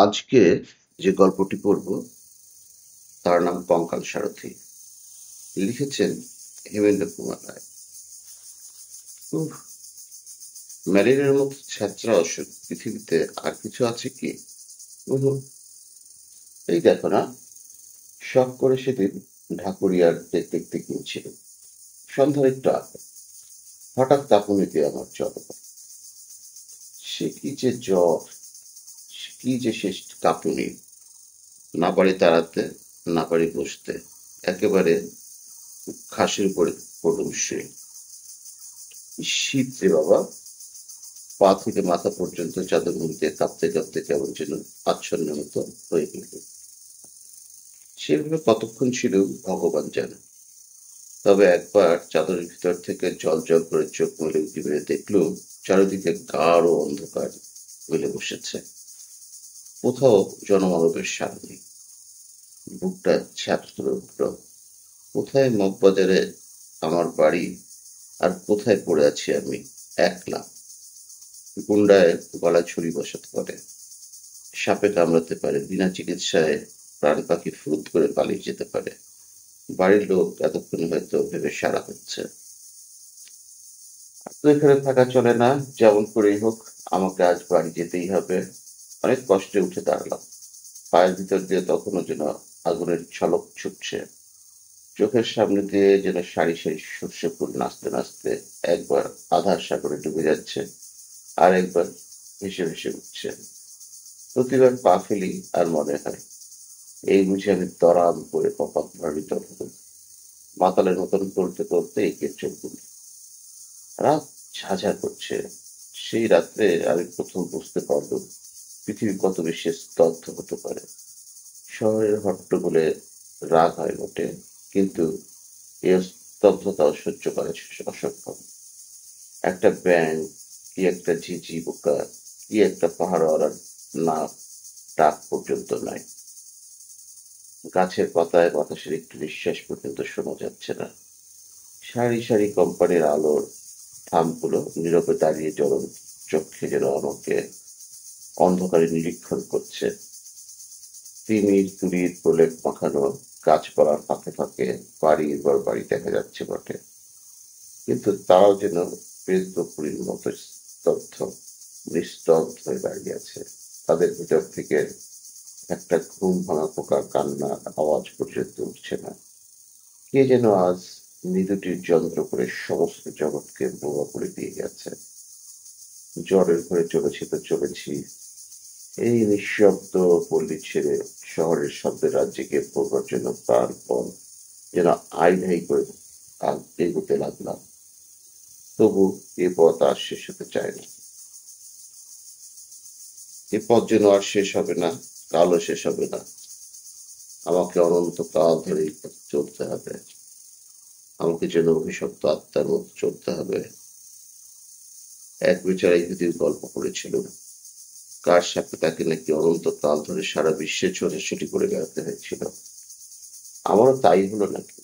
আজকে যে গল্পটি পড়ব তার নাম কঙ্কাল সারথি। লিখেছেন হেমেন্দ্র কুমার রায়। উফ, ম্যালেরিয়ার মতো ছ্যাঁচড়া ওষুধ পৃথিবীতে আর কিছু আছে কি? উহু, এই দেখো না, শখ করে সেদিন ঢাকুরিয়ার দেখতে কিনছিল। সন্ধ্যার একটু আগে হঠাৎ কাঁপুনিতে আমার জ্বর এলো। সে কি যে জ্বর, সে কি যে শেষ কাঁপুনি! না পারি দাঁড়াতে, না পারি বসতে, একেবারে ঘাসের উপরে পড়লুম শুয়ে। শীত রে বাবা! পা থেকে মাথা পর্যন্ত চাদর মুড়ি দিয়ে কাঁপতে কাঁপতে কেমন যেন আচ্ছন্নের মতো হয়ে গেল। সেভাবে কতক্ষণ ছিল ভগবান জানে। তবে একবার চাদরের ভিতর থেকে জল জল করে চোখ মেলে উঁকি মেরে দেখলুম চারিদিকে গাঢ় অন্ধকার মেলে বসেছে। কোথাও জনমানবের সাড়া নেই। বুকটা ছ্যাঁত করে উঠল। কোথায় মগবাজারে আমার বাড়ি, আর কোথায় পড়ে আছি আমি একলা। গুন্ডায় গলায় ছুরি বসাতে পারে, সাপে কামড়াতে পারে, বিনা চিকিৎসায় প্রাণ পাখি ফুরুত করে পালিয়ে যেতে পারে। বাড়ির লোক এতক্ষণে হয়তো ভেবে সারা হচ্ছে, তো এখানে থাকা চলে না, যেমন করেই হোক আমাকে আজ বাড়ি যেতেই হবে। অনেক কষ্টে উঠে দাঁড়ালাম। পায়ের ভিতর দিয়ে তখনও যেন আগুনের ঝলক ছুটছে। চোখের সামনে দিয়ে যেন সারি সারি সর্ষে ফুল নাচতে নাচতে একবার আধার সাগরে ডুবে যাচ্ছে, আর একবার ভেসে ভেসে উঠছে। প্রতিবার পা ফেলি আর মনে হয় এই বুঝি আমি তরাম করে কপাল ভাবিত হব। মাতালের মতন টলতে টলতে এগিয়ে চলতুম। রাত ঝাঁঝা করছে। সেই রাত্রে আমি প্রথম বুঝতে পারলুম পৃথিবী কত বেশি স্তব্ধ হতে পারে। শহরের হট্টগোলে রাগ হয় বটে, কিন্তু এই স্তব্ধতাও সহ্য করা অসম্ভব। একটা ব্যাঙ, কি একটা ঝিঝি পোকা, কি একটা পাহাড়ওয়ালার না ডাক পর্যন্ত নয়। গাছের পাতায় বাতাসের একটু নিঃশ্বাস পর্যন্ত শোনা যাচ্ছে না। সারি সারি কোম্পানির আলোর থামগুলো নীরবে দাঁড়িয়ে জ্বলন চক্ষে যেন আমাকে অন্ধকারে নিরীক্ষণ করছে। তিমির তুলির প্রলেপ মাখানো গাছপালার ফাঁকে ফাঁকে বাড়ির পর বাড়ি দেখা যাচ্ছে বটে, কিন্তু তারাও যেন প্রেতপুরীর মতো স্তব্ধ, নিস্তব্ধ হয়ে দাঁড়িয়ে আছে। তাদের ভিতর থেকে একটা ঘুম ভাঙা পোকার কান্নার আওয়াজ পর্যন্ত উঠছে না। কে যেন আজ মৃদুটির যন্ত্র করে সমস্ত জগৎকে বোমা করে দিয়ে গেছে। জ্বরের ঘরে চলেছি তো চলেছি, এই নিঃশব্দ পল্লী ছেড়ে শহরের শব্দের রাজ্যে গিয়ে পড়বার জন্য প্রাণপণ যেন আইধাই করে এগোতে লাগলাম। তবু এ পথ আর শেষ হতে চায় না। এ পথ যেন আর শেষ হবে না, কালও শেষ হবে না। আমাকে অনন্তকাল ধরে এই পথে চলতে হবে। আমাকে যেন অভিশপ্ত আত্মার মতো চলতে হবে। এক বেচারা ইহুদির গল্প পড়েছিল, কার সাথে তাকে নাকি অনন্তকাল ধরে সারা বিশ্বে ছোটাছুটি করে বেড়াতে হয়েছিল। আমারও তাই হলো নাকি?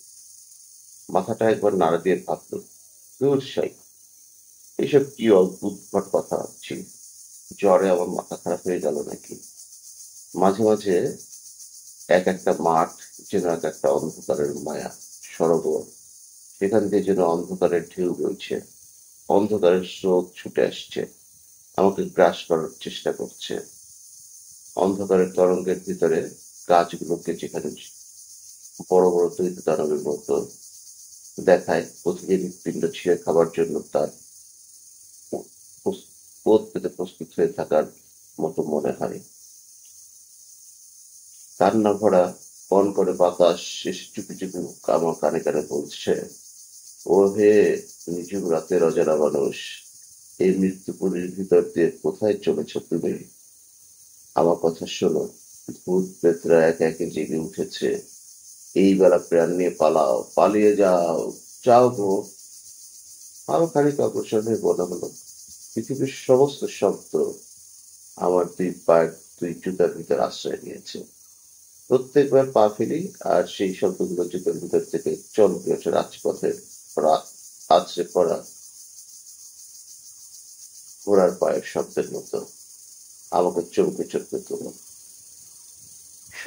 মাথাটা একবার নাড়া দিয়ে ভাবলো, দূর সাই, এইসব কি অদ্ভুত কথা ভাবছি। জ্বরে আমার মাথা খারাপ হয়ে গেল নাকি? মাঝে মাঝে এক একটা মাঠ যেন এক একটা অন্ধকারের মায়া সরোবর, সেখান দিয়ে যেন অন্ধকারের ঢেউ বইছে, অন্ধকারের স্রোত ছুটে আসছে, আমাকে গ্রাস করার চেষ্টা করছে। অন্ধকারের তরঙ্গের ভিতরে গাছগুলোকে যেখানে বড় বড় দৈত্য দানবের মতো দেখায়, প্রতিদিন হৃৎপিণ্ড ছিঁড়ে খাবার জন্য তার বোধ পেতে প্রস্তুত হয়ে থাকার মতো মনে হয়। কান্না ভরা কন করে বাতাস শেষ চুপি চুপি আমার কানে কানে বলছে, ও হে নিঝুম রাতের অজানা মানুষ, এই মৃত্যুপুরীর ভিতর দিয়ে কোথায় চলেছ তুমি? আমার কথা শোনো। ভূত প্রেতরা একে একে জেগে উঠেছে। এই বেলা প্রাণ নিয়ে পালাও, পালিয়ে যাও, যাও গো। আরো খানিক অগ্রসর হয়ে বলা হলো, পৃথিবীর সমস্ত শব্দ আমার দুই পায়ের দুই জুতার ভিতর আশ্রয় নিয়েছে। প্রত্যেকবার পা ফেলি আর সেই শব্দগুলো জুতার ভিতর থেকে চমকে ওঠে রাজপথে আছড়ে পড়া ঘোড়ার পায়ের শব্দের মতো, আমাকে চমকে চমকে তোলো।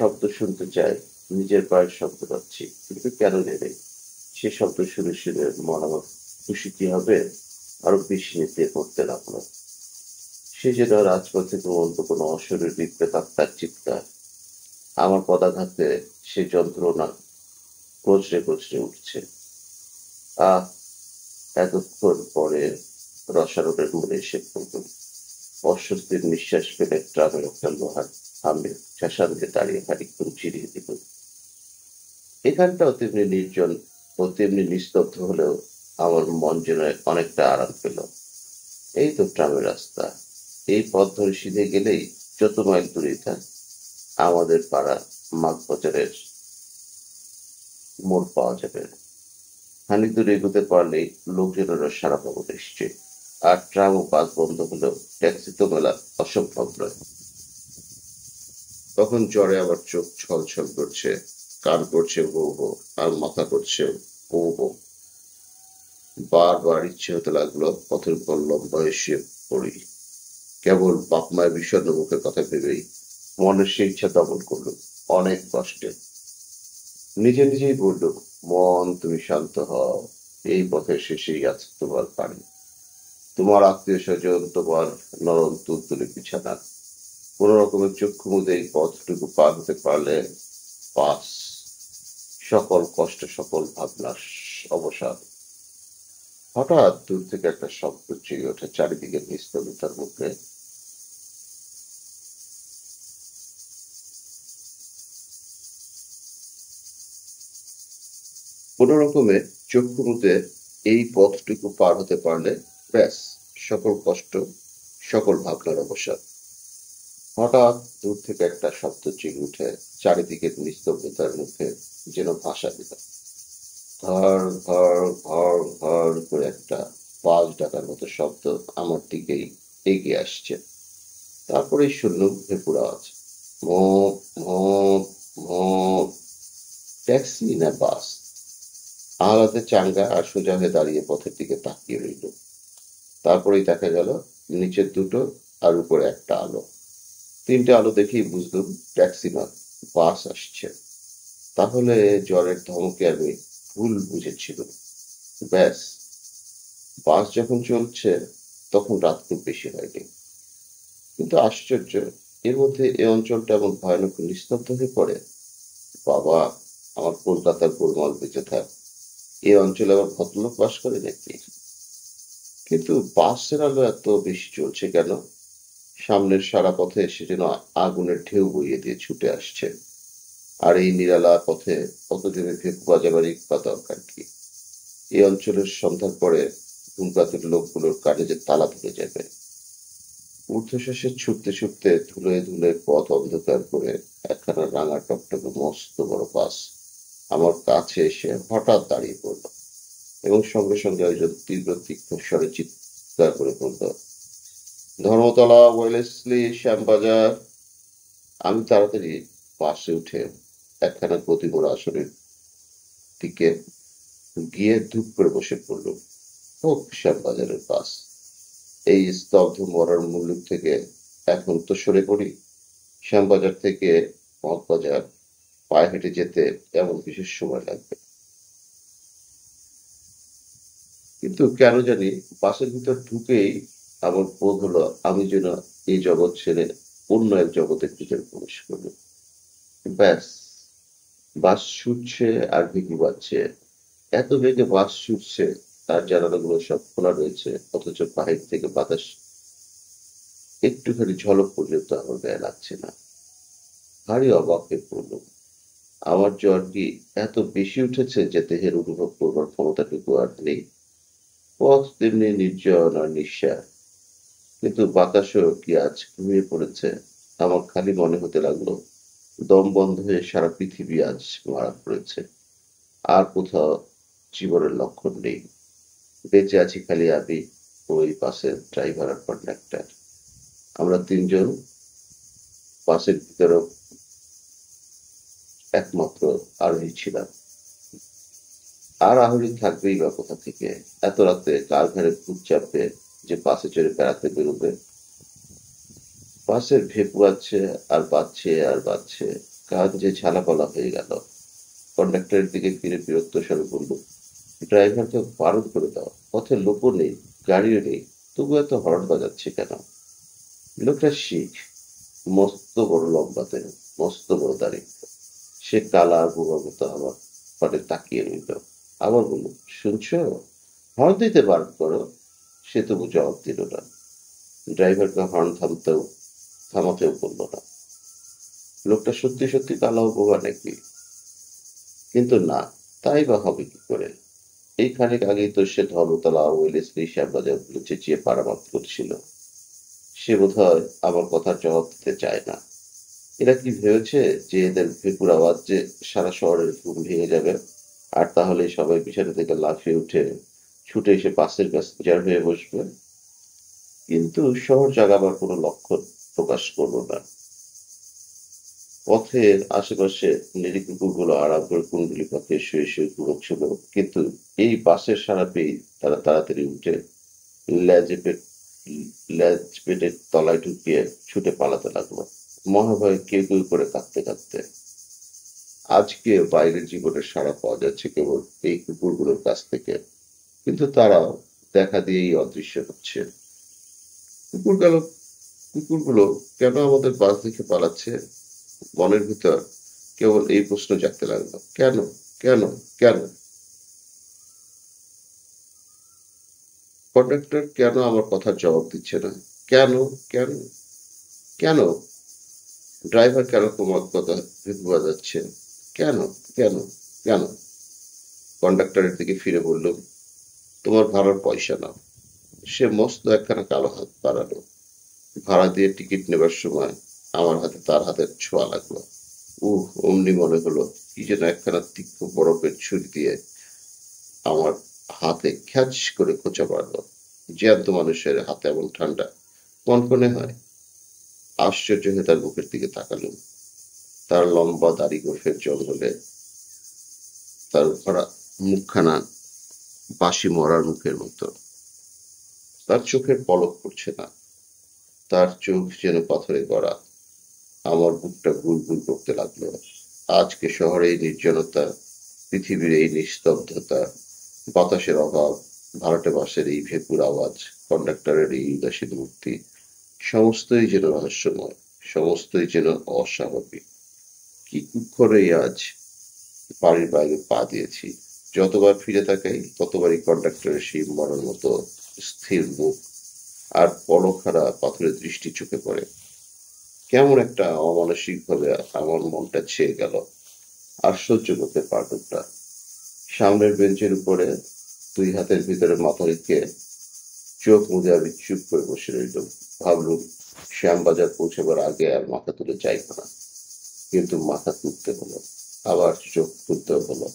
শব্দ শুনতে চাই, নিজের পায়ের শব্দ পাচ্ছি, কিন্তু কেন জানি সে শব্দ শুনে শুনে মন আমার খুশি কি হবে আরো বেশি নিতে করতে লাগলো। সে যেন রাজপথে ঘুমন্ত কোনো অশরীরী প্রেতাত্মার চিৎকার। আমার পদাঘাতে সে যন্ত্রণা কচড়ে কচড়ে উঠছে। আহ, এতক্ষণ পরে রসারোডের মোড়ে এসে পড়ল। অস্বস্তির নিঃশ্বাস ফেলে ট্রামের একটা লোহার থামে শ্মশানকে দাঁড়িয়ে খানিকক্ষণ চিরিয়ে দিল। এখানটাও তেমনি নির্জন ও তেমনি নিস্তব্ধ হলেও আমার মন যেন অনেকটা আরাম পেল। এই তো ট্রামের রাস্তা, এই পথ ধরে সিধে গেলেই যত মাইল দূরেই থাক আমাদের পাড়া মাঘবাজারের মোড় পাওয়া যাবে। খানিক দূরে এগোতে পারলেই লোকজনেরা সারা পাবো নিশ্চয়। আর ট্রাম ও বাস বন্ধ হলেও ট্যাক্সি তো মেলা অসম্ভব নয়। তখন জ্বরে আমার চোখ ছলছল করছে, কান করছে বউ বউ, আর মাথা করছে বউ বউ। বারবার ইচ্ছে হতে লাগলো পথের উপর লম্বা হয়ে শুয়ে পড়ি। কেবল বাপ মায়ের বিষণ্ণ মুখের কথা ভেবেই মনের সেই ইচ্ছা দমন করলো অনেক কষ্টে। নিজে নিজেই বলল, মন তুমি শান্ত হও, এই পথের শেষেই আছে তোমার বাড়ি, তোমার আত্মীয় স্বজন, তোমার নরম তুলতুলে বিছানা। কোন রকমের চক্ষু মুদে এই পথটুকু পার হতে পারলে পাস সকল কষ্ট, সকল ভাবনার অবসাদ। হঠাৎ দূর থেকে একটা শব্দ জেগে ওঠে চারিদিকে নিস্তব্ধতার মুখে। কোন রকমে চক্ষু মুদে এই পথটুকু পার হতে পারলে ব্যাস সকল কষ্ট, সকল ভাবনার অবসাদ। হঠাৎ দূর থেকে একটা শব্দ জেগে উঠে চারিদিকের নিস্তব্ধতার মুখে যেন ভাষা দিল। ধর ধর ধর ধর করে একটা বাজ ডাকার মতো শব্দ আমার দিকেই এগিয়ে আসছে। তারপরেই শুনলুম ভেপুর আওয়াজ, মো মো মো। ট্যাক্সি না বাস? আহলাদে চাঙ্গা আর সোজা হয়ে দাঁড়িয়ে পথের দিকে তাকিয়ে রইল। তারপরেই দেখা গেল নিচের দুটো আর উপরে একটা আলো। তিনটে আলো দেখেই বুঝলুম ট্যাক্সি নয়, বাস আসছে। তাহলে জ্বরের ধমকে আমি ভুল বুঝেছিলাম। ব্যাস, বাস যখন চলছে তখন রাত খুব বেশি হয়নি। কিন্তু আশ্চর্য, এর মধ্যে এ অঞ্চলটা এমন ভয়ানক নিস্তব্ধ হয়ে পড়ে। বাবা, আমার কলকাতার গোলমাল বেঁচে থাক, এ অঞ্চলে আবার ভদ্রলোক বাস করে নাকি? কিন্তু বাসের আলো এত বেশি চলছে কেন? সামনের সারা পথে এসে যেন আগুনের ঢেউ বইয়ে দিয়ে ছুটে আসছে। আর এই নিরালা পথে কতদিনের ভেপু বাজাবাড়ি বা দরকার কি? এই অঞ্চলের সন্ধ্যার পরে ধূমপাতের লোকগুলোর কানে যে তালা ধরে যাবে। ঊর্ধ্বশ্বাসে ছুটতে ছুটতে ধুলোয় ধুলোয় পথ অন্ধকার করে একখানা রাঙা টকটকে মস্ত বড় বাস আমার কাছে এসে হঠাৎ দাঁড়িয়ে পড়ল, এবং সঙ্গে সঙ্গে একজন তীব্র তীক্ষ্ণ স্বরে চিৎকার করে বলল, ধর্মতলা, ওয়েলেসলি, শ্যামবাজার। আমি তাড়াতাড়ি বাসে উঠে একখানা গতিময় আসনের দিকে গিয়ে ধূপ করে বসে পড়লুম। হোক শ্যামবাজারের বাস। এই স্তব্ধ মরার মুলুক থেকে এখন তো সরে পড়ি। শ্যামবাজার থেকে মগবাজার পায়ে হেঁটে যেতে এমন বিশেষ সময় লাগবে। কিন্তু কেন জানি বাসের ভিতর ঢুকেই আমার বোধ হলো আমি যেন এই জগৎ ছেড়ে অন্য এক জগতের ভিতরে প্রবেশ করলাম। ব্যাস, বাস ছুটছে আর ভিকি বাজছে। এত বেগে বাস ছুটছে, তার জানালাগুলো সব খোলা রয়েছে, অথচ বাহির থেকে বাতাস একটুখানি ঝলক পর্যন্ত আমার গায়ে লাগছে না। ভারী অবাক হয়ে পড়লুম। আমার জ্বর কি এত বেশি উঠেছে যে দেহের অনুভব করবার ক্ষমতাটুকু আর নেই? পথ তেমনি নির্জন আর নিঃশ্বাস, কিন্তু বাতাসও কি আজ ঘুমিয়ে পড়েছে? আমার খালি মনে হতে লাগলো দম বন্ধ হয়ে সারা পৃথিবী আজ মারা পড়েছে, আর কোথাও জীবনের লক্ষণ নেই। বেঁচে আছি খালি আমি, ওই বাসের ড্রাইভার আর কন্ডাক্টর। আমরা তিনজন বাসের ভিতরে একমাত্র আরোহী ছিলাম। আর আহরি থাকবেই বা কোথা থেকে? এত রাতে কার ঘাড়ে ভূত চাপবে যে বাসে চড়ে বেড়াতে বেরোবে? বাসের ভেপু আছে আর বাজছে আর বাজছে, কান যে ঝালাপালা হয়ে গেল। কন্ডাক্টরের দিকে ফিরে বিরক্ত স্বরে বলল, ড্রাইভারকে বারণ করে দাও, পথে লোকও নেই, গাড়িও নেই, তবু এত হর্ন বাজাচ্ছে কেন? লোকটা শিখ, মস্ত বড় লম্বা দেহ, মস্ত বড় দাড়ি। সে কালা বোবার মতো আমার পানে তাকিয়ে রইল। আবার বলল, শুনছো? হর্ন দিতে বারণ করো। সে তবু জবাব দিল না। ড্রাইভারকে হর্ন থামাতেও বলল না। লোকটা সত্যি সত্যি কালো ও বোবা নাকি? কিন্তু না, তাই বা হবে কি করে? এই খানিক আগেই তো সে ধর্মতলা ওয়েলেসলি শ্যামবাজার বলে চেঁচিয়ে পারামাত করছিল। সে বোধহয় আমার কথার জবাব দিতে চায় না। এরা কি ভেবেছে যে এদের ভেপুর আওয়াজ যে সারা শহরের ঘুম ভেঙে যাবে, আর তাহলেই সবাই বিছানা থেকে লাফিয়ে উঠে ছুটে এসে পাশের প্যাসেঞ্জার হয়ে বসবে? কিন্তু শহর জাগাবার কোনো লক্ষণ প্রকাশ করলো না। পথের আশেপাশে নিরীহ কুকুরগুলো আরাম করে কুণ্ডলি পাকিয়ে শুয়ে শুয়ে ঘুমোচ্ছিল, কিন্তু এই বাসের সাড়া পেয়ে তারা তাড়াতাড়ি উঠে ল্যাজে পেট ল্যাজ পেটের তলায় ঢুকিয়ে ছুটে পালাতে লাগলো, মহাভয়ে কেউ কেউ করে কাঁদতে কাঁদতে। আজকে বাইরের জীবনের সাড়া পাওয়া যাচ্ছে কেবল এই কুকুরগুলোর কাছ থেকে, কিন্তু তারাও দেখা দিয়েই অদৃশ্য হচ্ছে। কুকুর গেল কুকুরগুলো কেন আমাদের বাস দেখে পালাচ্ছে? মনের ভিতর কেবল এই প্রশ্ন জাগতে লাগলো, কেন, কেন, কেন? কন্ডাক্টর কেন আমার কথার জবাব দিচ্ছে না? কেন, কেন, কেন? ড্রাইভার কেন ক্রমাগত বাজাচ্ছে? কেন, কেন, কেন? কন্ডাক্টরের দিকে ফিরে বলল, তোমার ভাড়ার পয়সা নাও। সে মস্ত একখানা কালো হাত বাড়ালো। ভাড়া দিয়ে টিকিট নেবার সময় আমার হাতে তার হাতের ছোঁয়া লাগলো। অমনি মনে হলো কি যেন একখানা তীক্ষ্ণ বরফের ছুরি দিয়ে আমার হাতে খ্যাচ করে খোঁচা মারলো। জ্যান্ত মানুষের হাতে এমন ঠান্ডা কনকনে হয়। আশ্চর্য হয়ে তার মুখের দিকে তাকালুম। তার লম্বা দাড়ি গোঁফের জঙ্গলে তার ভরা মুখখানা বাঁশি মরার মুখের মতো। তার চোখের পলক পড়ছে না। তার চোখ যেন পাথরে গড়া। আমার বুকটা বুলবুল করতে লাগলো। আজকে শহরে এই নির্জনতা, পৃথিবীর এই নিস্তব্ধতা, বাতাসের অভাব, ভাড়াটে বাসের এই ভেপুর আওয়াজ, কন্ডাক্টরের এই উদাসীন মূর্তি, সমস্তই যেন রহস্যময়, সমস্তই যেন অস্বাভাবিক। কি কুক্ষণেই আজ বাড়ির বাইরে পা দিয়েছি। যতবার ফিরে তাকাই ততবারই কন্ডাক্টরের সেই মরার মতো স্থির মুখ আর পলকহারা পাথরের দৃষ্টি চোখে পড়ে। কেমন একটা অমানসিক ভাবে আমার মনটা ছেয়ে গেল। আর সহ্য করতে পারলুম না। সামনের বেঞ্চের উপরে দুই হাতের ভিতরে মাথা রেখে চোখ মুজে আমি চুপ করে বসে রইলুম। ভাবলুম শ্যামবাজার পৌঁছাবার আগে আর মাথা তুলে যাইব না। কিন্তু মাথা তুলতে হলো, আবার চোখ খুলতেও হলো।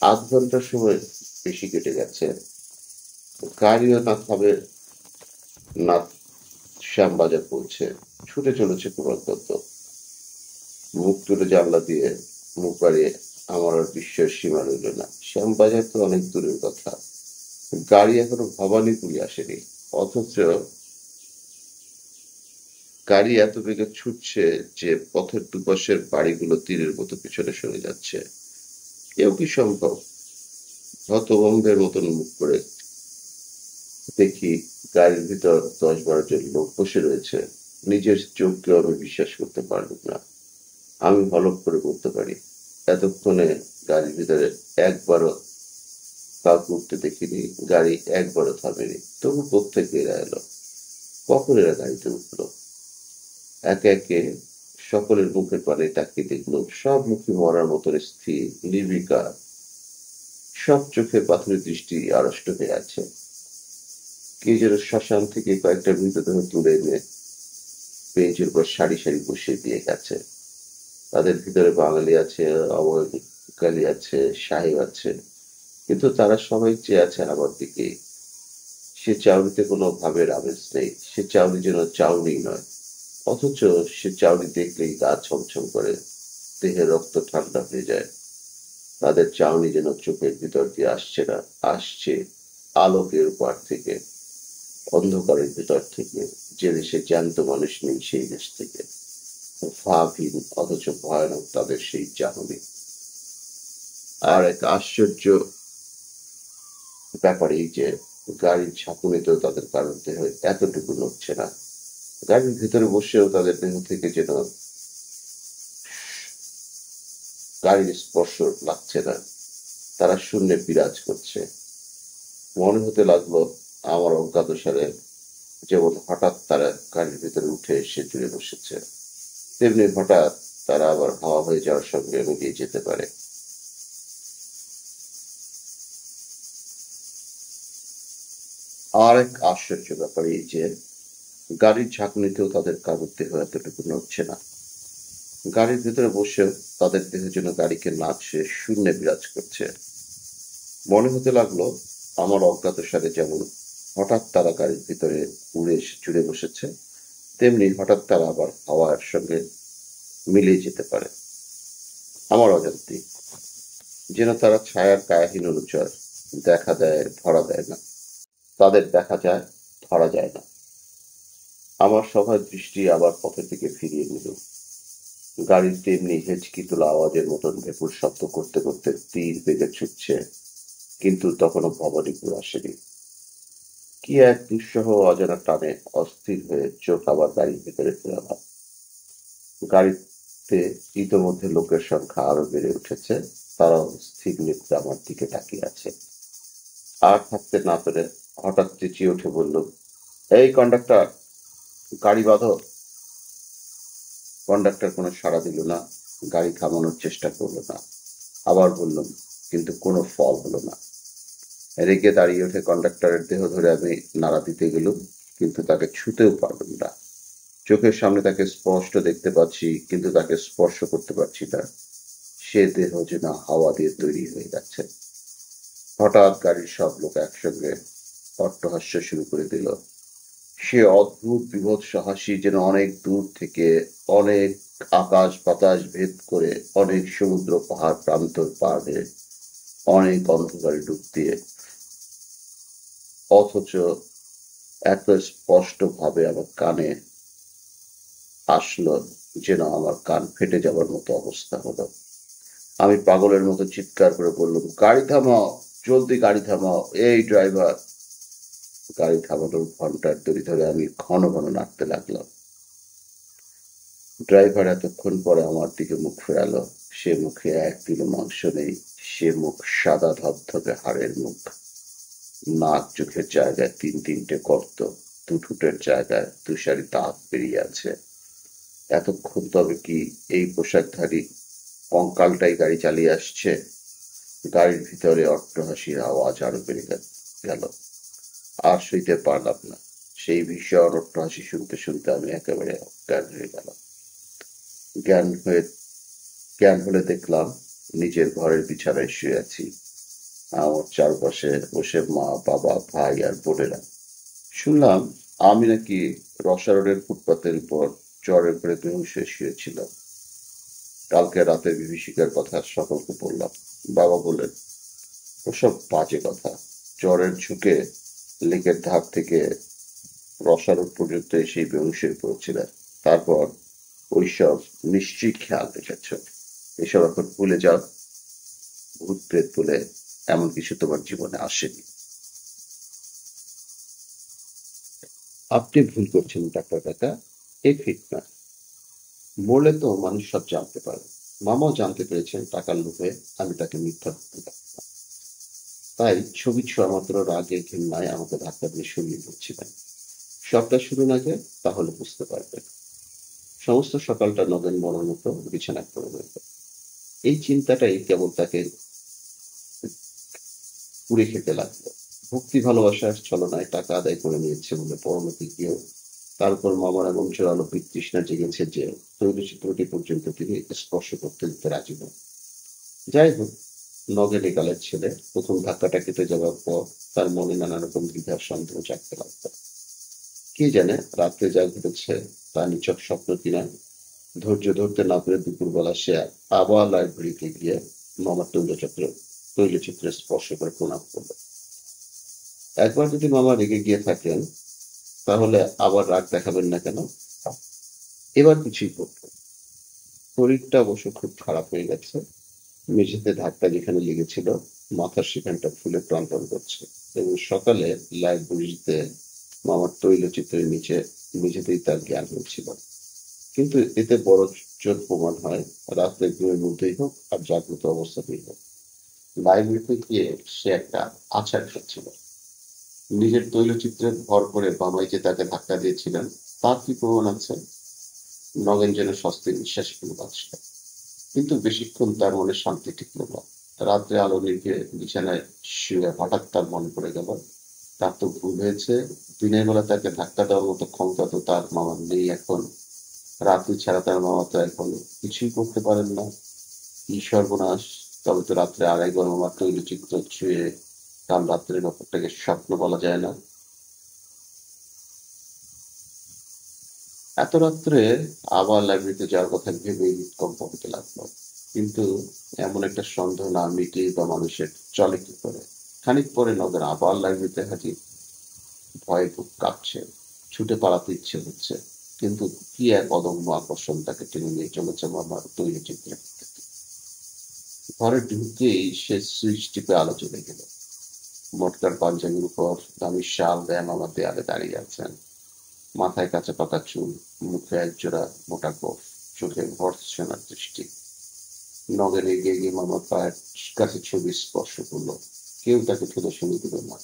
আধ ঘন্টার সময় বেশি কেটে গেছে। গাড়িও না থামে না, শ্যামবাজার পৌঁছে ছুটে চলেছে ক্রমাগত। মুখ তুলে জানলা দিয়ে মুখ বাড়িয়ে আমার আর বিস্ময়ের সীমা রইল না। শ্যামবাজার তো অনেক দূরের কথা, গাড়ি এখনো ভবানীপুরে আসেনি, অথচ গাড়ি এত বেগে ছুটছে যে পথের দুপাশের বাড়িগুলো তীরের মতো পিছনে সরে যাচ্ছে। এও কি সম্ভব? হতভম্বের মতন মুখ করে দেখি গাড়ির ভিতর 10-12 জন লোক বসে রয়েছে। নিজের চোখকেও আমি বিশ্বাস করতে পারলাম না। আমি হলপ করে বলতে পারি, এতক্ষণে গাড়ির ভিতরে একবারও কাউকে উঠতে দেখিনি, গাড়ি একবারও থামেনি। তবু কোত্থেকে এরা এলো? কখন এরা গাড়িতে উঠলো? একে একে সকলের মুখের পানে তাকিয়ে দেখলো, সব মুখে মরার মতন স্থির, নির্বিকার। সব চোখে পাথরের দৃষ্টি আড়ষ্ট হয়ে আছে। কে যেন শ্মশান থেকে কয়েকটা মৃতদেহ তুলে এনে বেঞ্চের উপর সারি সারি বসিয়ে দিয়ে গেছে। তাদের ভিতরে বাঙালি আছে, অবৈকালি আছে, সাহেব আছে, কিন্তু তারা সবাই চেয়ে আছে আমার দিকে। সে চাউনিতে কোনো ভাবের আমেজ নেই। সে চাউনি যেন চাউনি নয়, অথচ সে চাউনি দেখলেই গা ছমছম করে, দেহে রক্ত ঠান্ডা হয়ে যায়। তাদের চাউনি যেন চোখের ভিতর দিয়ে আসছে না, আসছে আলোকের পার থেকে, অন্ধকারের ভিতর থেকে, যে দেশে জ্যান্ত মানুষ নেই সেই দেশ থেকে। ভাবহীন অথচ ভয়ানক তাদের সেই চাহনি। আর এক আশ্চর্য ব্যাপার এই যে গাড়ির ঝাঁকুনিতেও তাদের কারোর দেহ এতটুকু নড়ছে না। গাড়ির ভিতরে বসেও তাদের দেহ থেকে যেন গাড়ির স্পর্শ লাগছে না। তারা শূন্যে বিরাজ করছে। মনে হতে লাগলো আমার অজ্ঞাতসারে যেমন হঠাৎ তারা গাড়ির ভিতরে উঠে এসে জুড়ে বসেছে, তেমনি হঠাৎ তারা আবার হাওয়া হয়ে যাওয়ার সঙ্গে মিলিয়ে যেতে পারে। আর এক আশ্চর্য ব্যাপার এই যে গাড়ির ঝাঁকুনিতেও তাদের কারোর দেহ এতটুকু নড়ছে না। গাড়ির ভিতরে বসেও তাদের দেহ যেন গাড়িকে না ছুঁয়ে শূন্যে বিরাজ করছে। মনে হতে লাগলো আমার অজ্ঞাতসারে যেমন হঠাৎ তারা গাড়ির ভিতরে উড়ে এসে জুড়ে বসেছে, তেমনি হঠাৎ তারা আবার হাওয়ার সঙ্গে মিলিয়ে যেতে পারে আমার অজান্তেই। যেন তারা ছায়ার কায়াহীন অনুচর, দেখা দেয় ধরা দেয় না। তাদের দেখা যায়, ধরা যায় না। আমার সভার দৃষ্টি আবার পথের দিকে ফিরিয়ে নিল। গাড়ির তেমনি হেঁচকি তোলা আওয়াজের মতন ভেপুর শব্দ করতে করতে তীর বেগে ছুটছে, কিন্তু তখনও ভবানীপুর আসেনি। কি এক দুঃসহ অজানা টানে অস্থির হয়ে চোখ আবার গাড়ির ভেতরে ফেরালাম। গাড়িতে ইতোমধ্যে লোকের সংখ্যা আরো বেড়ে উঠেছে। তারাও স্থির নেত্রে আমার দিকে তাকিয়ে আছে। আর থাকতে না পেরে হঠাৎ চেঁচিয়ে উঠে বলল, এই কন্ডাক্টর, গাড়ি বাঁধো। কন্ডাক্টর কোনো সাড়া দিল না, গাড়ি থামানোর চেষ্টা করলো না। আবার বললাম, কিন্তু কোনো ফল হলো না। রেগে দাঁড়িয়ে উঠে কন্ডাক্টরের দেহ ধরে আমি নাড়া দিতে গেলুম, কিন্তু তাকে ছুঁতেও পারলাম না। চোখের সামনে তাকে স্পষ্ট দেখতে পাচ্ছি, কিন্তু তাকে স্পর্শ করতে পারছি না। সে দেহ যেন হাওয়া দিয়ে তৈরি হয়ে যাচ্ছে। হঠাৎ গাড়ির সব লোক একসঙ্গে অট্টহাস্য শুরু করে দিল। সে অদ্ভুত বীভৎস হাসি যেন অনেক দূর থেকে, অনেক আকাশ বাতাস ভেদ করে, অনেক সমুদ্র পাহাড় প্রান্তর পার হয়ে, অনেক অন্ধকারে ডুব দিয়ে, অথচ এত স্পষ্ট ভাবে আমার কানে আসলো যেন আমার কান ফেটে যাবার মতো অবস্থা হলো। আমি পাগলের মতো চিৎকার করে বললাম, গাড়ি থামাও, জলদি গাড়ি থামাও, এই ড্রাইভার। গাড়ি থামানোর ঘন্টার দড়ি ধরে আমি ঘন ঘন নাড়তে লাগলাম। ড্রাইভার এতক্ষণ পরে আমার দিকে মুখ ফেরালো। সে মুখে এক কিলো মাংস নেই। সে মুখ সাদা ধবধবে হাড়ের মুখ। নাক চোখের জায়গায় তিন তিনটে গর্ত, দুঠোঁটের জায়গায় দুসারি দাঁত বেরিয়ে আছে। এতক্ষণ তবে কি এই পোশাকধারী কঙ্কালটাই গাড়ি চালিয়ে আসছে? গাড়ির ভিতরে অট্টহাসির আওয়াজ আরো বেড়ে গেল। আর সইতে পারলাম না। সেই ভীষণ অট্টহাসি শুনতে শুনতে আমি একেবারে অজ্ঞান হয়ে গেলাম। জ্ঞান হয়ে জ্ঞান হলে দেখলাম নিজের ঘরের বিছানায় শুয়ে আছি। আমার চারপাশে বসে মা, বাবা, ভাই আর বোনেরা। শুনলাম আমি নাকি রসা রোডের ফুটপাতের উপর জ্বরের করে বেহুঁশ হয়ে শুয়েছিলাম। কালকে রাতের বিভীষিকার কথা সকলকে বললাম। বাবা বললেন, ওসব বাজে কথা। জ্বরের ঝুঁকে লেকের ধার থেকে রসা রোড পর্যন্ত এসেই বেহুঁশ হয়ে পড়েছিলেন। তারপর ওইসব নিশ্চয়ই খেয়াল রেখেছ। এসব এখন ভুলে যাও। ভূত প্রেত বলে এমন কিছু তোমার জীবনে আসেনি। আপনি ভুল করছেন ডাক্তার কাকা। এ ঠিক না। মরলে তো মানুষ সব জানতে পারে। মামাও জানতে পেরেছেন টাকার লোভে আমি তাকে মিথ্যা বলতে পারি। তাই ছবি ছোঁয়া মাত্র রাগে ঘৃণায় আমাকে ধাক্কা দিয়ে সরিয়ে দিচ্ছিলেন। সবটা শুনুন আগে, তাহলে বুঝতে পারবেন। সমস্ত সকালটা নগেন মনের মতো বিছানায় পড়ে রইল। এই চিন্তাটাই কেবল তাকে পুড়ে খেতে লাগলো। ভক্তি ভালোবাসার ছলনায় টাকা আদায় করে নিয়েছে বলে পরলোকে গিয়েও তার উপর মামার এমন জোরালো বিতৃষ্ণা জেগেছে যে তৈলচিত্রটি পর্যন্ত তিনি স্পর্শ করতে দিতে রাজি নন। যাই হোক, নগেন একালের ছেলে। প্রথম ধাক্কাটা কেটে যাওয়ার পর তার মনে নানা রকম দ্বিধার সন্দেহ জাগতে লাগলো। কে জানে রাত্রে যা ঘটেছে তা নিছক স্বপ্ন কিনা। ধৈর্য ধরতে না পেরে দুপুরবেলা সে আবার লাইব্রেরিতে গিয়ে মামার তৈলচিত্রে স্পর্শ করে প্রণাম করল। একবার যদি মামা রেগে গিয়ে থাকেন, তাহলে আবার রাগ দেখাবেন না কেন? এবার কিছুই করব। শরীরটা অবশ্য খুব খারাপ হয়ে গেছে। মেঝেতে ধাক্কা যেখানে লেগেছিল, মাথার সেখানটা ফুলে টনটন করছে। এবং সকালে লাইব্রেরিতে মামার তৈলচিত্রের নিচে মেঝেতেই তার জ্ঞান হয়েছিল। কিন্তু এতে বড় জোর প্রমাণ হয়, রাত্রে ঘুমের মধ্যেই হোক আর জাগ্রত অবস্থাতেই হোক, লাইব্রেরিতে গিয়ে সে একটা আছাড় খাচ্ছিল। নিজের তৈলচিত্রে ভর করে বামাই যে তাকে ধাক্কা দিয়েছিলেন, তার কি প্রমাণ আছে? নগেন যেন স্বস্তির নিঃশ্বাস ফেলে বাঁচল। কিন্তু বেশিক্ষণ তার মনে শান্তি টিকল না। রাত্রে আলো নিভিয়ে বিছানায় শুয়ে হঠাৎ তার মনে পড়ে গেল, তার তো ভুল হয়েছে। দিনের বেলা তাকে ধাক্কা দেওয়ার মতো ক্ষমতা তো তার মামার নেই এখন। রাত্রি ছাড়া তার মামা তো এখন কিছুই করতে পারেন না। কি সর্বনাশ! তবে তো রাত্রে আড়াই মামার তৈলচিত্র ছুঁয়ে কাল রাত্রের ব্যাপারটাকে স্বপ্ন বলা যায় না। এত রাত্রে আবার লাইব্রেরিতে যাওয়ার কথা ভেবেই হৃৎকম্প হতে লাগলো। কিন্তু এমন একটা সন্দেহ না মিটিয়ে বা মানুষের চলে কি করে? খানিক পরে নগেন আবার লাইব্রেরিতে হাজির। ভয়ে বুক কাঁপছে, ছুটে পালাতে ইচ্ছে হচ্ছে। কিন্তু কি এক অদম্য আকর্ষণ তাকে টেনে নিয়ে চলেছে মামার তৈলচিত্রে। ঘরে ঢুকেই সে সুইচ টিপে আলো জ্বলে গেল। মোটকার পাঞ্জাবির উপর দামি শাল দেয়া মামা দেয়ালে দাঁড়িয়ে আছেন। মাথায় কাঁচা পাকা চুল, মুখে একজোড়া মোটা গোঁফ, চোখে ভর্ৎসনার দৃষ্টি। নগেন এগিয়ে গিয়ে মামার পায়ের কাছে ছবি স্পর্শ করল। কেউ তাকে ঠেলে শুনে দিল না।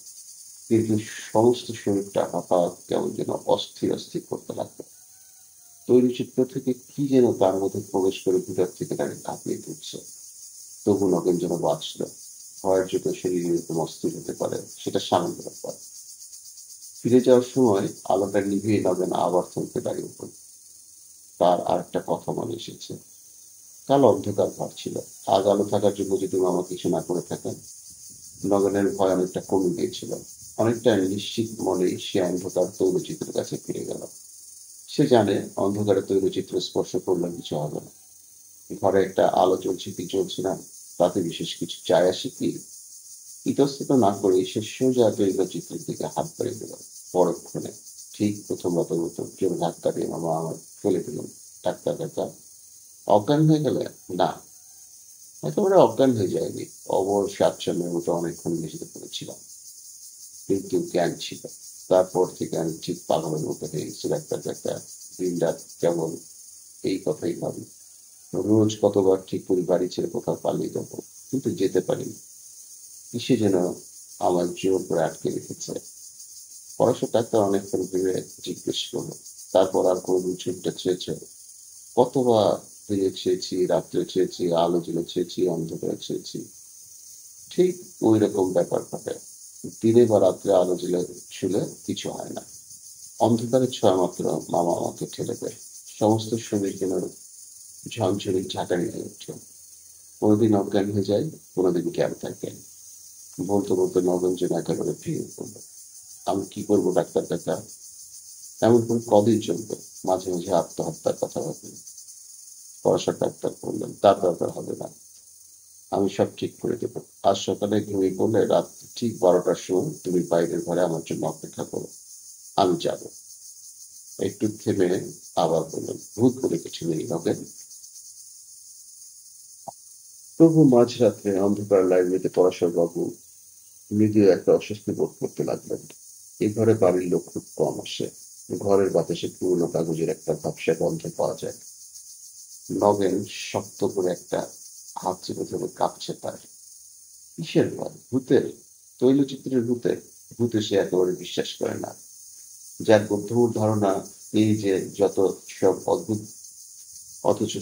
কিন্তু সমস্ত শরীরটা হঠাৎ কেমন যেন অস্থির অস্থির করতে লাগলো। তৈরিচিত্র থেকে কি যেন তার মধ্যে প্রবেশ করে ভিতর থেকে তাকে কাঁপিয়ে তুলছে। তবু নগেন যেন বাঁচল। ভয়ের চোখে শরীর এরকম অস্থির হতে পারে, সেটা সামান্য ব্যাপার। ফিরে যাওয়ার সময় আলোটা নিভিয়ে নগেন আবার থমকে দাঁড়িয়ে পড়ল। তার আর একটা কথা মনে এসেছে। কাল অন্ধকার ঘর ছিল। আজ আলো থাকার জন্য যদি মামা কিছু না করে থাকেন। নগেনের ভয় অনেকটা কমে গিয়েছিল। অনেকটা নিশ্চিত মনেই সে অন্ধকার তৈলচিত্রের কাছে ফিরে গেল। সে জানে অন্ধকারে তৈলচিত্র স্পর্শ করলে কিছু হবে না। ঘরে একটা আলো জ্বলছে কি জ্বলছে না, তাতে বিশেষ কিছু যায় আসে কি? ইতস্তত না করে সে সোজা তৈলচিত্রের দিকে হাত বাড়িয়ে দিল। পরক্ষণে ঠিক প্রথমবারের মতো জোরে ধাক্কা দিয়ে মামা আমার ফেলে দিলেন। ডাক্তার ডাক্তার অজ্ঞান হয়ে গেলে? না, একেবারে অজ্ঞান হয়ে যায়নি। অবশ আচ্ছন্নের মতো অনেকক্ষণ মেঝেতে পড়েছিলাম, কিন্তু জ্ঞান ছিল। তারপর থেকে আমি ঠিক পাগলের মতো হয়ে গেছি। ডাক্তার ডাক্তার দিন রাত কেবল এই কথাই ভাবি। রোজ কতবার ঠিক করি বাড়ি ছেড়ে কোথাও পালিয়ে যাবো, কিন্তু যেতে পারিনি। কিসে যেন আমার জোর করে আটকে রেখেছে। পড়াশোনা ডাক্তার অনেকক্ষণ ভেবে জিজ্ঞেস করলো, তারপর আর কোনোদিন ছুটিটা চেয়েছ? কতবার দিনে চেয়েছি, রাত্রে চেয়েছি, আলো জেলে চেয়েছি, অন্ধকারে চেয়েছি। ঠিক ওই রকম ব্যাপার ঘটে। দিনে বা রাত্রে আলো জেলে ছুলে কিছু হয় না। অন্ধকারে ছোঁয়া মাত্র মামা আমাকে ঠেলে দেয়। সমস্ত শরীর যেন ঝনঝনে ঝাঁকানি হয়ে ওঠে। কোনোদিন অজ্ঞান হয়ে যায়, কোনোদিন জ্ঞান থাকে। বলতে বলতে নগেন যেন একেবারে ভেঙে পড়ল। আমি কি করবো ডাক্তার কাকা? এমন করে কদিন চলবে? মাঝে মাঝে আত্মহত্যার কথা ভাবি। পড়াশোনার ডাক্তার বললেন, তার দরকার হবে না, আমি সব ঠিক করে দেবো। আজ সকালে ঘুমিয়ে পড়লে রাত ঠিক 12টার সময় তুমি বাইরের ঘরে আমার জন্য অপেক্ষা করো, আমি যাব। একটু থেমে আবার বললেন, ভূত বলে কিছু নেই নগেন। তবু মাঝরাত্রে অন্ধকার লাইব্রেরিতে পড়াশোনার বাবু মৃদু একটা অস্বস্তি বোধ করতে লাগলেন। এই ঘরে বাড়ির লোক খুব কম আসে। ঘরের বাতাসে পুরনো কাগজের একটা ঝাপসা গন্ধ পাওয়া যায়। নগেন শক্ত করে একটা হাত চেপে ধরে কাঁপছে তার। কিসের ভয়? ভূতের? তৈলচিত্রের ভূতের? ভূতে সে একেবারে বিশ্বাস করে না। যার বুদ্ধিমূল ধারণা এই যে যত সব অদ্ভুত অথচ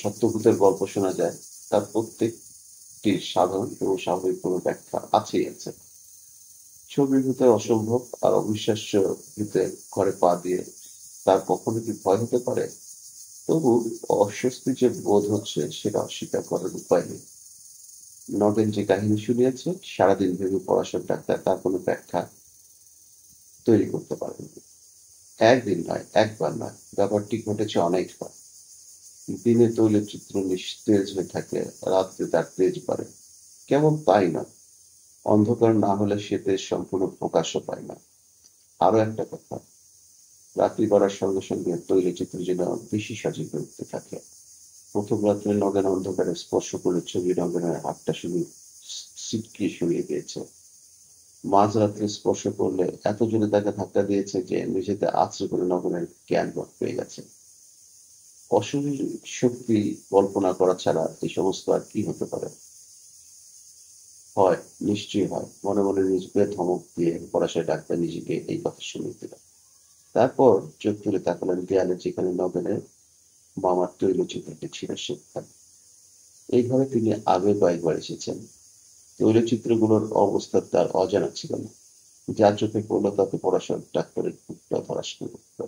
সত্যভূতের গল্প শোনা যায়, তার প্রত্যেকটির সাধারণ এবং স্বাভাবিক কোনো ব্যাখ্যা আছেই আছে। ছবির ভূতের অসম্ভব আর অবিশ্বাস্য ভূতের ঘরে পা দিয়ে তার কখনো কি ভয় হতে পারে? তবু অস্বস্তি যে বোধ হচ্ছে সেটা অস্বীকার করার উপায় নেই। নগেন যে কাহিনী শুনিয়েছে, সারাদিন ভেবে পড়াশোনার ডাক্তার তার কোনো ব্যাখ্যা তৈরি করতে পারেননি। একদিন নয়, একবার নয়, ব্যাপারটি ঘটেছে অনেকবার। দিনে তৈলচিত্র নিস্তেজ হয়ে থাকে, রাত্রে তার তেজ বাড়ে। কেবল তাই না, অন্ধকার না হলে সে তেজ সম্পূর্ণ প্রকাশও পায় না। আরো একটা কথা, রাত্রি গড়ার সঙ্গে সঙ্গে তৈলচিত্র যেন বেশি সজীব হয়ে উঠতে থাকে। প্রথম রাত্রে নগেন অন্ধকারে স্পর্শ করে ছবি নগেনের হাতটা শুধু ছিটকে সরিয়ে দিয়েছে। মাঝরাত্রে স্পর্শ করলে এত জোরে তাকে ধাক্কা দিয়েছে যে মেঝেতে আছড়ে পড়ে নগেনের জ্ঞান পেয়ে গেছে। অশরীর শক্তি কল্পনা করা ছাড়া এই সমস্ত আর কি হতে পারে? হয়, নিশ্চয়ই হয়। মনে মনে নিজেকে ধমক দিয়ে পরাশয় ডাক্তার নিজেকে এই কথা শুনিয়ে দিল। তারপর চোখ তুলে তাকালেন দেয়ালে, যেখানে নগেনের মামার তৈলচিত্রটি ছিল সেখানে। এই ঘরে তিনি আগে কয়েকবার এসেছেন। তৈলচিত্রগুলোর অবস্থা তার অজানা ছিল না। যা চোখে পড়ল তাতে পরাশর ডাক্তারের বুকটা ধড়াস করে উঠল।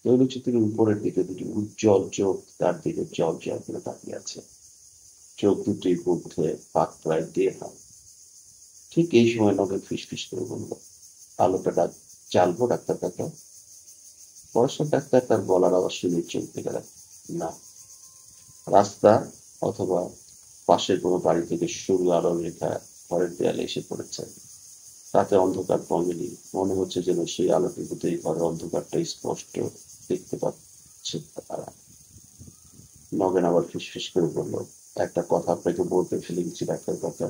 তৈলচিত্রের উপরের দিকে দুটি উজ্জ্বল চোখ তার দিকে জল জল করে তাকিয়ে আছে। চোখ দুটির মধ্যে পাক প্রায় দেড় হাত। ঠিক এই সময় নগেন ফিসফিস করে বলল, আলোটা জ্বালবো ডাক্তার কাকা? পরাশর ডাক্তার তার গলার আওয়াজ শুনে চমকে গেলেন। না। রাস্তা অথবা পাশের কোনো বাড়ি থেকে সরু আলোর রেখা ঘরের দেয়ালে এসে পড়েছে। তাতে অন্ধকার কমেনি। মনে হচ্ছে যেন সেই আলোটুকুতেই ঘরের অন্ধকারটা স্পষ্ট দেখতে পাচ্ছে তারা। নগেন আবার ফিসফিস করে বলল, একটা কথা আপনাকে বলতে ফেলে গেছি ডাক্তার কাকা।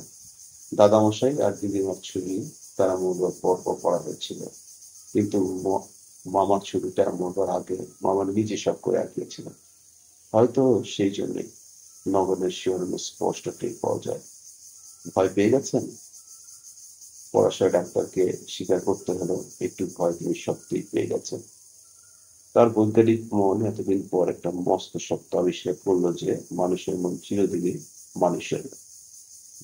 দাদামশাই আর দিদিমার ছবি তারা মরবার পর পর পড়া হয়েছিল, কিন্তু মামার ছবিটা মরবার আগে মামা নিজে সব করে আঁকিয়েছিলেন। হয়তো সেই জন্যই নগরের শিহরণে স্পষ্ট টের পাওয়া যায়। ভয় পেয়ে গেছেন? পরাশয় ডাক্তারকে স্বীকার করতে হলো, একটু ভয় তিনি সত্যিই পেয়ে গেছেন। তার বৈজ্ঞানিক মন এতদিন পর একটা মস্ত সত্য আবিষ্কার করলো যে মানুষের মন চিরদিনই মানুষের।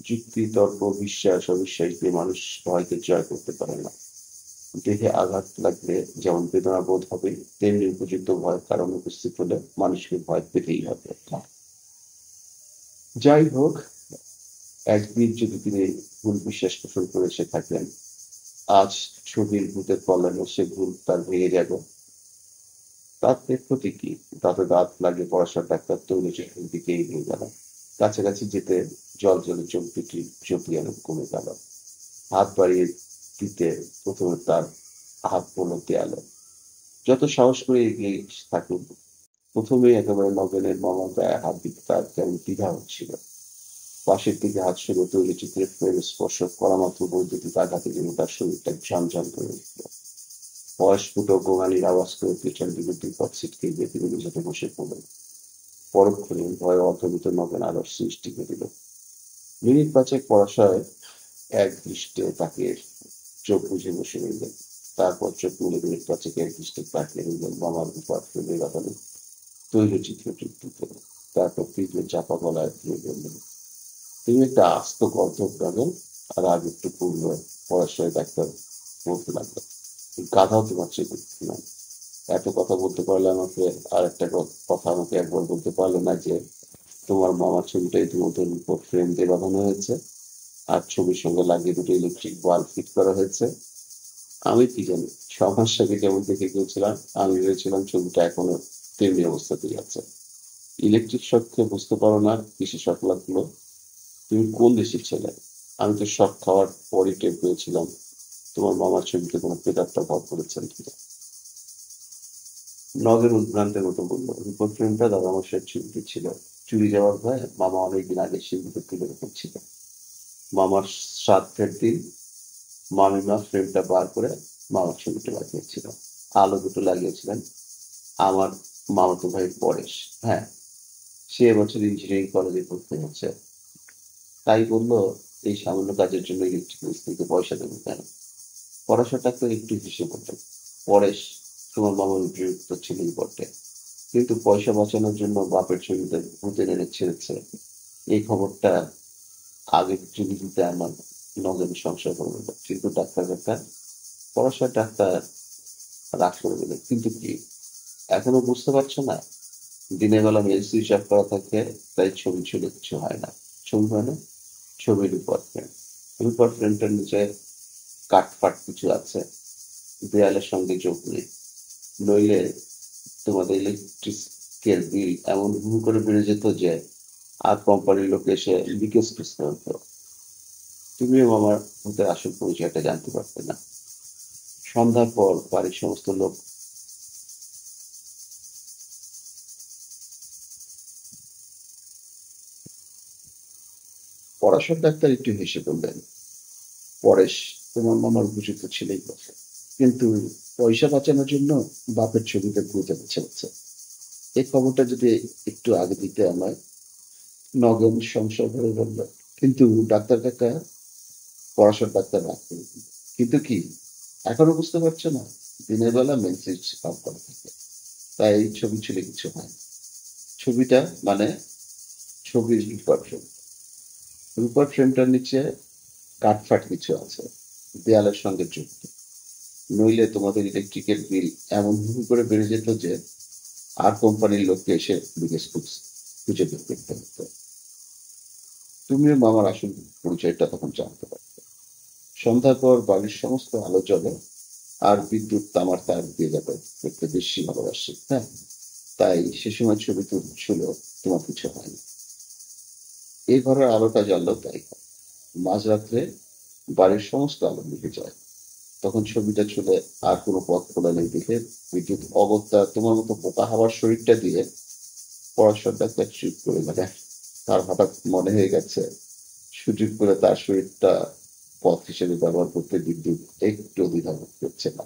যুক্তি, তর্ক, বিশ্বাস, অবিশ্বাস দিয়ে মানুষ ভয়কে জয় করতে পারে না। দেহে আঘাত লাগলে যেমন বেদনা বোধ হবে, তেমনি উপযুক্ত ভয়ের কারণ উপস্থিত হলে মানুষকে ভয় পেতেই হবে। যাই হোক, একদিন যদি তিনি ভুল বিশ্বাস পোষণ করে এসে থাকেন, আজ ছবির ভূতের কল্যাণে সে ভুল তার ভেঙে যাবে। তাতে ক্ষতি কি? দাঁতে দাঁত লাগিয়ে পড়াশোনার ডাক্তার তৈলচিত্রের দিকে এগিয়ে গেল। কাছাকাছি যেতে জল জলে চোখ দুটি চোপিয়ান কমে গেল। হাত বাড়িয়ে দিতে প্রথমে তার হাত পড়ল দেয়ালে। যত সাহস করে এগিয়ে থাকুক, প্রথমেই একেবারে নগেনের মামার গায়ে হাত দিতে তার কেমন দ্বিধা হচ্ছিল। পাশের দিকে হাত সরে তৈলচিত্রের ফ্রেমে স্পর্শ করা মাত্র বৈদ্যুতিক আঘাতে যেন তার শরীরটা ঝনঝন করে উঠল। অস্ফুট গোঙানির আওয়াজ করে পেছন দিকে দুই পথ ছিটকে গিয়ে তিনি মেঝেতে বসে পড়লেন। পরক্ষণে ভয়ে অর্ধবিত নগেন আলোর সৃষ্টি করিল। মিনিট পাঁচেক পরাশয় এক দৃষ্টে তাকে চোখ বুঝে বসে রইলেন। তারপর চোখ তুলে মিনিট পাঁচেক এক দৃষ্টে তাকিয়ে রইলেন মামার উপর ফেলে লাগানো তৈলচিত্রটির দিকে। তারপর তীব্র চাপা গলায় দিয়ে বললেন, তুমি একটা আস্ত গর্ধব নগেন। আর আগে একটু পূর্ণ পরাশয় ডাক্তার বলতে লাগলো, গাধাও তোমার চেয়ে বুদ্ধি নয়। এত কথা বলতে পারলে আমাকে আর একটা কথা আমাকে একবার বলতে পারলে না যে তোমার মামার ছবিটা ইতিমধ্যে উপর ফ্রেম দিয়ে বাঁধানো হয়েছে আর ছবির সঙ্গে লাগিয়ে দুটো ইলেকট্রিক বাল্ব ফিট করা হয়েছে? আমি কি জানি? সমস্যাকে যেমন দেখে গিয়েছিলাম, আমি ভেবেছিলাম ছবিটা এখনো তেমনি অবস্থাতেই আছে। ইলেকট্রিক শককে বুঝতে পারো না? কিসে শক লাগলো? তুমি কোন দেশের ছেলে? আমি তো শক খাওয়ার পরই টের পেয়েছিলাম তোমার মামার ছবিতে কোনো প্রেতাত্মা ভর করেছেন কিনা। নগেন উদ্ভ্রান্তের মতো বলল, রূপোর ফ্রেমটা দাদামশাইয়ের ছবিতে ছিল। চুরি যাওয়ার ভয়ে মামা অনেকদিন আগে সেগুলো তুলে রেখেছিল। মামার শ্রাদ্ধের দিন মামিমা ফ্রেমটা বার করে মামার ছবিটা লাগিয়েছিল। আলো দুটো লাগিয়েছিলেন আমার মামাতো ভাই পরেশ। হ্যাঁ, সে এবছর ইঞ্জিনিয়ারিং কলেজে পড়তে হচ্ছে। তাই বললো, এই সামান্য কাজের জন্য ইলেকট্রিক মিস্ত্রিকে পয়সা দেবো কেন? পড়াশোনাটা তো একটু হেসে বললেন, পরেশ তোমার মামার উপযুক্ত ছিলেই বটে, কিন্তু পয়সা বাঁচানোর জন্য বাপের ছবিতে ভূতে এনে ছেড়েছে। এই খবরটা আগে যদি দিতে আমার নজরে সংশয় করবে না। কিন্তু ডাক্তার ডাক্তার পড়াশোনার ডাক্তার রাগ করে দিল, কিন্তু কি এখনো বুঝতে পারছো না? দিনের বেলা মেল সুইচ অফ করা থাকে, তাই ছবি ছুলে কিছু হয় না। ছবি মানে ছবির উপর ফ্রেম। রূপার ফ্রেমটার নিচে কাঠফাট কিছু আছে, দেয়ালের সঙ্গে যোগ নেই। নইলে তোমাদের ইলেকট্রিকের বিল এমন হু করে বেড়ে যেত যে আর কোম্পানির লোক এসে লিকেজ খুঁজতে হতো। তুমিও আমার ভূতের আসল পরিচয়টা জানতে পারতে না। সন্ধ্যার পর বাড়ির সমস্ত লোক পড়াশোনার ডাক্তার একটু হেসে বললেন, পরেশ, তোমার মামার উপযুক্ত ছেলেই বটে, কিন্তু পয়সা বাঁচানোর জন্য বাপের ছবিতে ভূতে বেছে হচ্ছে। এই খবরটা যদি একটু আগে দিতে আমায়। নগেন সংশয় ভরে বলল, কিন্তু ডাক্তার কাকা, পড়াশোনার ডাক্তার রাগ করে দিল। কিন্তু কি? এখনো বুঝতে পারছো না? দিনের বেলা মেন সুইচ অফ করা থাকে, তাই ছবি ছিল কিছু হয় না। ছবিটা মানে ছবির রূপার ফ্রেম। রূপার ফ্রেমটার নিচে কাটফাট কিছু আছে, দেয়ালের সঙ্গে যুক্ত। নইলে তোমাদের ইলেকট্রিকের বিল এমন হুহু করে বেড়ে যেত যে আর কোম্পানির লোককে এসে লিকেজ খুঁজে বের করতে হতো। তুমিও মামার আসল পরিচয়টা তখন জানতে পারবে। সন্ধ্যার পর বাড়ির সমস্ত আলো জ্বলে, আর বিদ্যুৎ তামার তার দিয়ে যাতায়াত করতে বেশি ভালোবাসে, হ্যাঁ। তাই সে সময় ছবি তুলছিল, তোমার কিছু হয়নি। এই ঘরের আলোটা জ্বাললেও তাই হয়। মাঝরাত্রে বাড়ির সমস্ত আলো নিভে যায়, তখন ছবিটা ছুলে আর কোনো পথ খোলা নেই দেখে বিদ্যুৎ অগত্যা তোমার মতো বোকা হওয়ার শরীরটা দিয়ে পড়াশোনার ডাক্তার চুপ করে মানে তার হঠাৎ মনে হয়ে গেছে সুযোগ করে তার শরীরটা পথ হিসেবে ব্যবহার করতে বিদ্যুৎ একটু দ্বিধাবোধ করছে না।